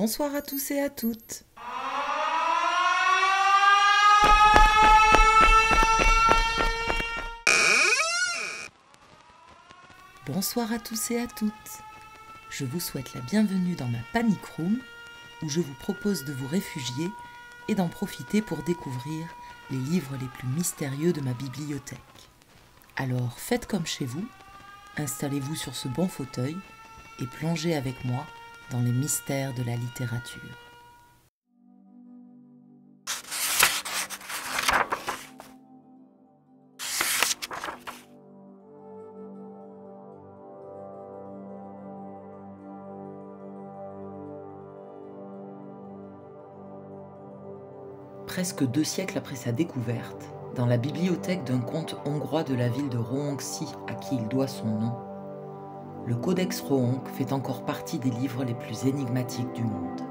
Bonsoir à tous et à toutes. Bonsoir à tous et à toutes. Je vous souhaite la bienvenue dans ma Panic Room où je vous propose de vous réfugier et d'en profiter pour découvrir les livres les plus mystérieux de ma bibliothèque. Alors faites comme chez vous, installez-vous sur ce bon fauteuil et plongez avec moi dans les mystères de la littérature. Presque 2 siècles après sa découverte, dans la bibliothèque d'un comte hongrois de la ville de Rohanszky à qui il doit son nom, le Codex Rohank fait encore partie des livres les plus énigmatiques du monde.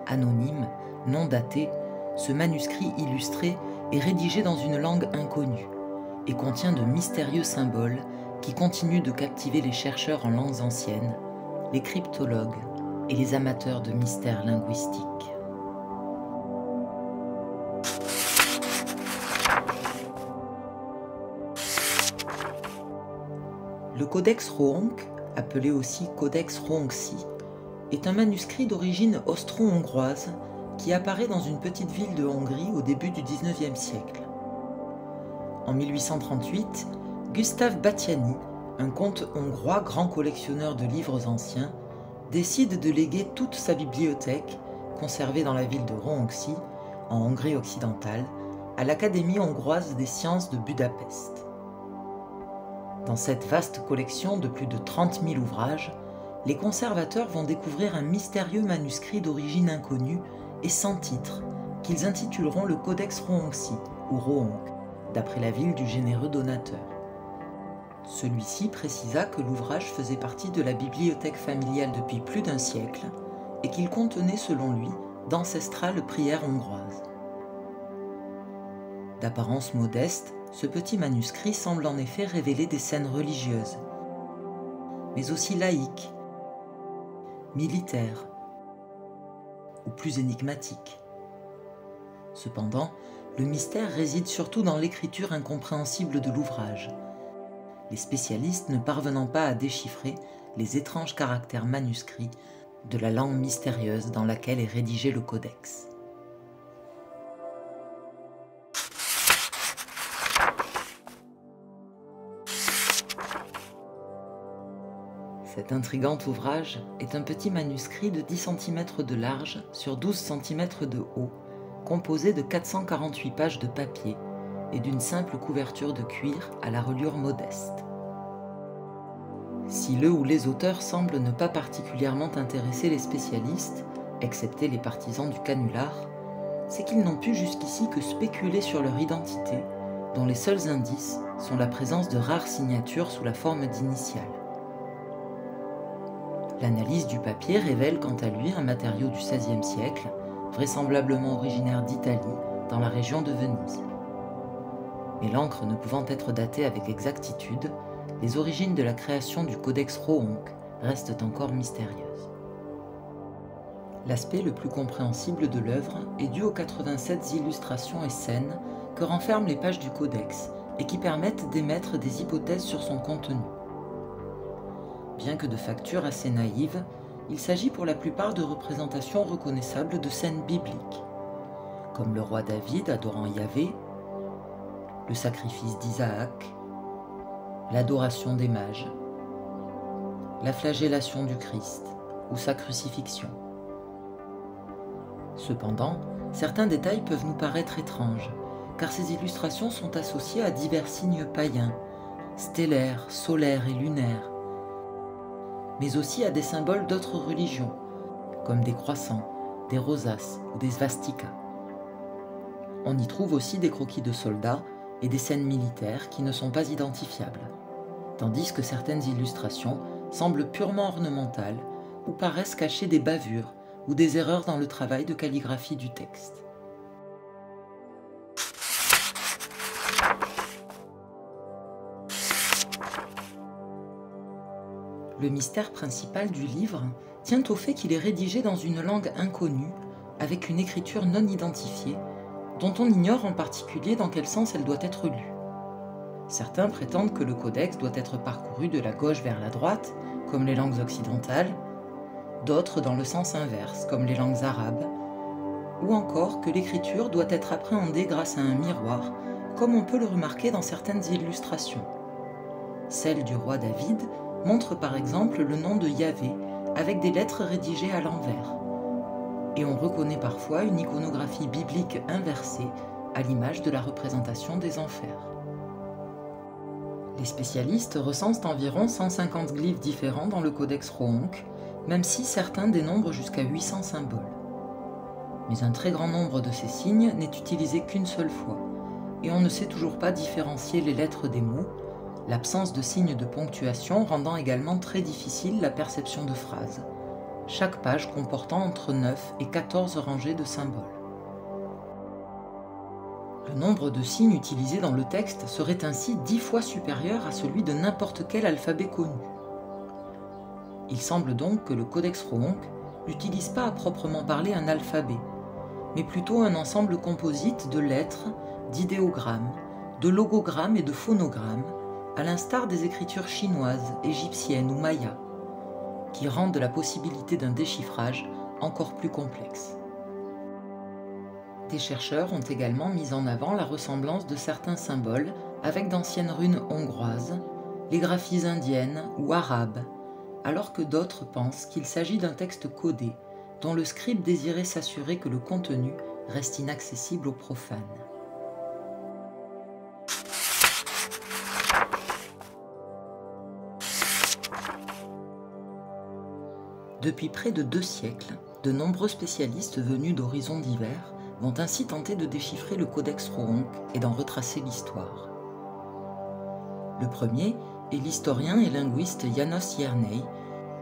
Anonyme, non daté, ce manuscrit illustré est rédigé dans une langue inconnue et contient de mystérieux symboles qui continuent de captiver les chercheurs en langues anciennes, les cryptologues et les amateurs de mystères linguistiques. Le Codex Rohank, appelé aussi Codex Rohanszky, est un manuscrit d'origine austro-hongroise qui apparaît dans une petite ville de Hongrie au début du XIXe siècle. En 1838, Gustav Batthyány, un comte hongrois grand collectionneur de livres anciens, décide de léguer toute sa bibliothèque, conservée dans la ville de Rohanszky, en Hongrie occidentale, à l'Académie hongroise des sciences de Budapest. Dans cette vaste collection de plus de 30 000 ouvrages, les conservateurs vont découvrir un mystérieux manuscrit d'origine inconnue et sans titre, qu'ils intituleront le Codex Rohanszky, ou Rohank, d'après la ville du généreux donateur. Celui-ci précisa que l'ouvrage faisait partie de la bibliothèque familiale depuis plus d'1 siècle et qu'il contenait, selon lui, d'ancestrales prières hongroises. D'apparence modeste, ce petit manuscrit semble en effet révéler des scènes religieuses, mais aussi laïques, militaires ou plus énigmatiques. Cependant, le mystère réside surtout dans l'écriture incompréhensible de l'ouvrage, les spécialistes ne parvenant pas à déchiffrer les étranges caractères manuscrits de la langue mystérieuse dans laquelle est rédigé le codex. Cet intrigant ouvrage est un petit manuscrit de 10 cm de large sur 12 cm de haut, composé de 448 pages de papier et d'une simple couverture de cuir à la reliure modeste. Si le ou les auteurs semblent ne pas particulièrement intéresser les spécialistes, excepté les partisans du canular, c'est qu'ils n'ont pu jusqu'ici que spéculer sur leur identité, dont les seuls indices sont la présence de rares signatures sous la forme d'initiales. L'analyse du papier révèle quant à lui un matériau du XVIe siècle, vraisemblablement originaire d'Italie, dans la région de Venise. Mais l'encre ne pouvant être datée avec exactitude, les origines de la création du Codex Rohank restent encore mystérieuses. L'aspect le plus compréhensible de l'œuvre est dû aux 87 illustrations et scènes que renferment les pages du Codex et qui permettent d'émettre des hypothèses sur son contenu. Bien que de facture assez naïve, il s'agit pour la plupart de représentations reconnaissables de scènes bibliques, comme le roi David adorant Yahvé, le sacrifice d'Isaac, l'adoration des mages, la flagellation du Christ ou sa crucifixion. Cependant, certains détails peuvent nous paraître étranges, car ces illustrations sont associées à divers signes païens, stellaires, solaires et lunaires, mais aussi à des symboles d'autres religions, comme des croissants, des rosaces ou des svastikas. On y trouve aussi des croquis de soldats et des scènes militaires qui ne sont pas identifiables, tandis que certaines illustrations semblent purement ornementales ou paraissent cacher des bavures ou des erreurs dans le travail de calligraphie du texte. Le mystère principal du livre tient au fait qu'il est rédigé dans une langue inconnue, avec une écriture non identifiée, dont on ignore en particulier dans quel sens elle doit être lue. Certains prétendent que le codex doit être parcouru de la gauche vers la droite, comme les langues occidentales, d'autres dans le sens inverse, comme les langues arabes, ou encore que l'écriture doit être appréhendée grâce à un miroir, comme on peut le remarquer dans certaines illustrations. Celle du roi David montre par exemple le nom de Yahvé avec des lettres rédigées à l'envers. Et on reconnaît parfois une iconographie biblique inversée à l'image de la représentation des enfers. Les spécialistes recensent environ 150 glyphes différents dans le codex Roonk, même si certains dénombrent jusqu'à 800 symboles. Mais un très grand nombre de ces signes n'est utilisé qu'une seule fois, et on ne sait toujours pas différencier les lettres des mots, l'absence de signes de ponctuation rendant également très difficile la perception de phrases, chaque page comportant entre 9 et 14 rangées de symboles. Le nombre de signes utilisés dans le texte serait ainsi 10 fois supérieur à celui de n'importe quel alphabet connu. Il semble donc que le codex Roonk n'utilise pas à proprement parler un alphabet, mais plutôt un ensemble composite de lettres, d'idéogrammes, de logogrammes et de phonogrammes, à l'instar des écritures chinoises, égyptiennes ou mayas, qui rendent la possibilité d'un déchiffrage encore plus complexe. Des chercheurs ont également mis en avant la ressemblance de certains symboles avec d'anciennes runes hongroises, les graphies indiennes ou arabes, alors que d'autres pensent qu'il s'agit d'un texte codé dont le scribe désirait s'assurer que le contenu reste inaccessible aux profanes. Depuis près de 2 siècles, de nombreux spécialistes venus d'horizons divers vont ainsi tenter de déchiffrer le codex Roonk et d'en retracer l'histoire. Le premier est l'historien et linguiste János Ernei,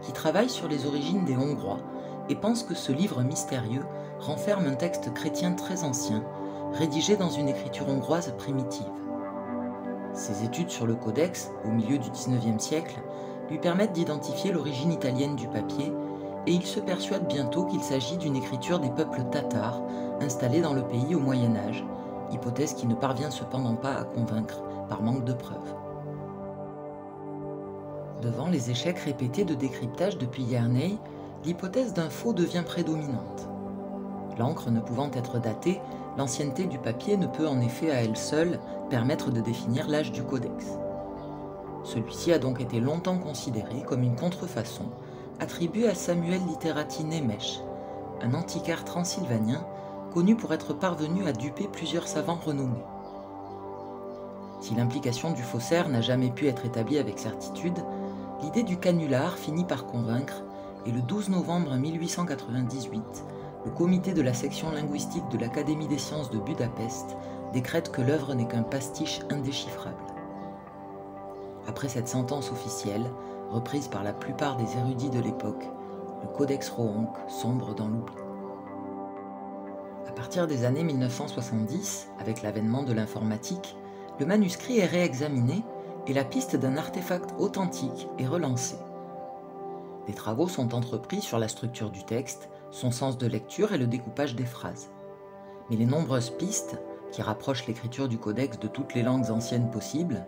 qui travaille sur les origines des Hongrois et pense que ce livre mystérieux renferme un texte chrétien très ancien, rédigé dans une écriture hongroise primitive. Ses études sur le codex, au milieu du XIXe siècle, lui permettent d'identifier l'origine italienne du papier, et il se persuade bientôt qu'il s'agit d'une écriture des peuples tatars installés dans le pays au Moyen Âge, hypothèse qui ne parvient cependant pas à convaincre par manque de preuves. Devant les échecs répétés de décryptage depuis Ernei, l'hypothèse d'un faux devient prédominante. L'encre ne pouvant être datée, l'ancienneté du papier ne peut en effet à elle seule permettre de définir l'âge du codex. Celui-ci a donc été longtemps considéré comme une contrefaçon attribuée à Samuel Literati Nemes, un antiquaire transylvanien connu pour être parvenu à duper plusieurs savants renommés. Si l'implication du faussaire n'a jamais pu être établie avec certitude, l'idée du canular finit par convaincre et le 12 novembre 1898, le comité de la section linguistique de l'Académie des sciences de Budapest décrète que l'œuvre n'est qu'un pastiche indéchiffrable. Après cette sentence officielle, reprise par la plupart des érudits de l'époque, le codex Roonk sombre dans l'oubli. À partir des années 1970, avec l'avènement de l'informatique, le manuscrit est réexaminé et la piste d'un artefact authentique est relancée. Des travaux sont entrepris sur la structure du texte, son sens de lecture et le découpage des phrases. Mais les nombreuses pistes, qui rapprochent l'écriture du codex de toutes les langues anciennes possibles,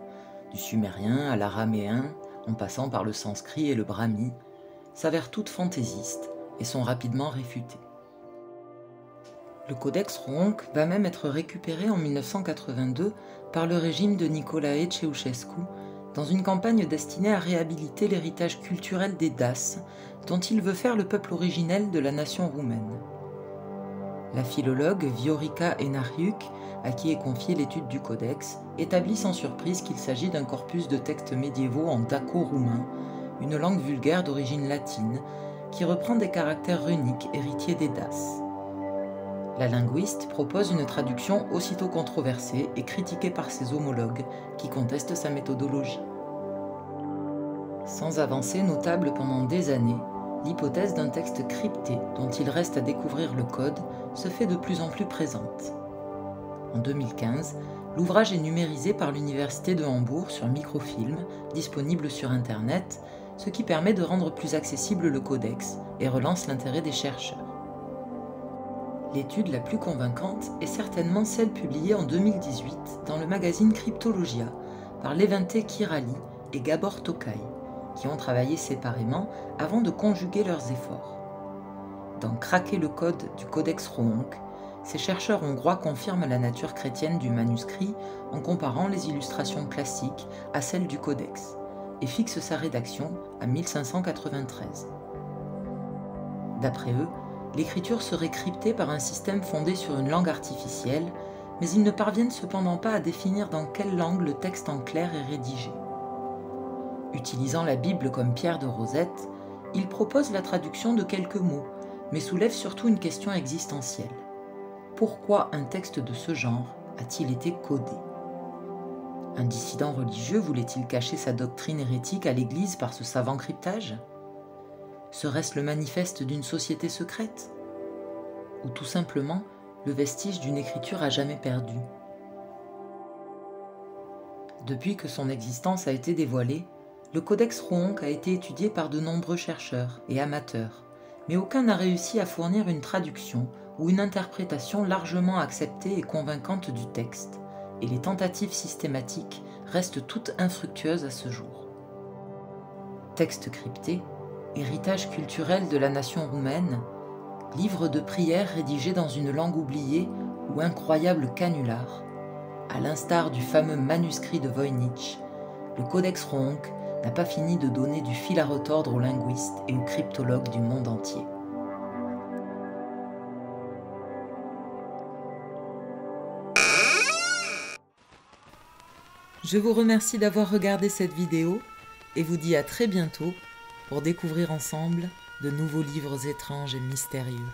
du sumérien à l'araméen, en passant par le sanskrit et le brahmi, s'avèrent toutes fantaisistes et sont rapidement réfutées. Le codex Roonk va même être récupéré en 1982 par le régime de Nicolae Ceausescu dans une campagne destinée à réhabiliter l'héritage culturel des Daces dont il veut faire le peuple originel de la nation roumaine. La philologue Viorica Enariuc, à qui est confiée l'étude du codex, établit sans surprise qu'il s'agit d'un corpus de textes médiévaux en daco-roumain, une langue vulgaire d'origine latine, qui reprend des caractères runiques héritiers des Daces. La linguiste propose une traduction aussitôt controversée et critiquée par ses homologues, qui contestent sa méthodologie. Sans avancée notable pendant des années, l'hypothèse d'un texte crypté dont il reste à découvrir le code se fait de plus en plus présente. En 2015, l'ouvrage est numérisé par l'Université de Hambourg sur microfilm, disponible sur Internet, ce qui permet de rendre plus accessible le codex et relance l'intérêt des chercheurs. L'étude la plus convaincante est certainement celle publiée en 2018 dans le magazine Cryptologia par Levente Kirali et Gabor Tokay, qui ont travaillé séparément avant de conjuguer leurs efforts. Dans Craquer le code du Codex Roonk, ces chercheurs hongrois confirment la nature chrétienne du manuscrit en comparant les illustrations classiques à celles du codex et fixent sa rédaction à 1593. D'après eux, l'écriture serait cryptée par un système fondé sur une langue artificielle, mais ils ne parviennent cependant pas à définir dans quelle langue le texte en clair est rédigé. Utilisant la Bible comme pierre de Rosette, ils proposent la traduction de quelques mots, mais soulèvent surtout une question existentielle. Pourquoi un texte de ce genre a-t-il été codé ? Un dissident religieux voulait-il cacher sa doctrine hérétique à l'Église par ce savant cryptage ? Serait-ce le manifeste d'une société secrète ? Ou tout simplement le vestige d'une écriture à jamais perdue ? Depuis que son existence a été dévoilée, le Codex Roonk a été étudié par de nombreux chercheurs et amateurs, mais aucun n'a réussi à fournir une traduction ou une interprétation largement acceptée et convaincante du texte, et les tentatives systématiques restent toutes infructueuses à ce jour. Texte crypté, héritage culturel de la nation roumaine, livre de prières rédigé dans une langue oubliée ou incroyable canular, à l'instar du fameux manuscrit de Voynich, le Codex Roonk n'a pas fini de donner du fil à retordre aux linguistes et aux cryptologues du monde entier. Je vous remercie d'avoir regardé cette vidéo et vous dis à très bientôt pour découvrir ensemble de nouveaux livres étranges et mystérieux.